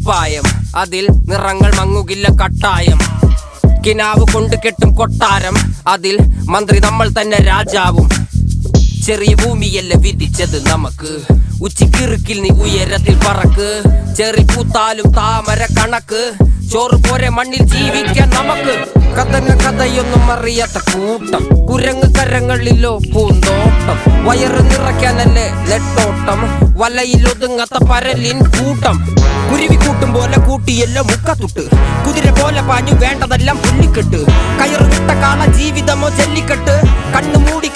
കുപ്പായം, അതിൽ നിറങ്ങൾ മങ്ങുകില്ല കട്ടായം. കിനാവ് കൊണ്ട് കെട്ടും കൊട്ടാരം, അതിൽ മന്ത്രി നമ്മൾ തന്നെ രാജാവും. ചെറിയ ഭൂമിയല്ല വിധിച്ചത് നമുക്ക്, ഉച്ചിക്കിറുക്കിൽ നീ ഉയരത്തിൽ പറക്ക്. ചെറി പൂത്താലും താമര കണക്ക്, ചോറ് പോരെ മണ്ണിൽ ജീവിക്കാൻ നമുക്ക്. കഥന കഥയൊന്നും അറിയാത്ത കൂട്ടം, കുരങ്ങ് കരങ്ങളിലോ പൂന്തോട്ടം. വയറ് നിറയ്ക്കാനല്ലേ നെട്ടോട്ടം, വലയിലൊതുങ്ങാത്ത പരലിൻ കൂട്ടം. കുരുവി കൂട്ടും പോലെ കൂട്ടിയല്ലോ മുക്കത്തുട്ട്, കുതിര പോലെ പാഞ്ഞു വേണ്ടതെല്ലാം പുല്ലിക്കെട്ട്. കയറ് വിട്ട കാള ജീവിതമോ ജല്ലിക്കെട്ട്, കണ്ണു മൂടി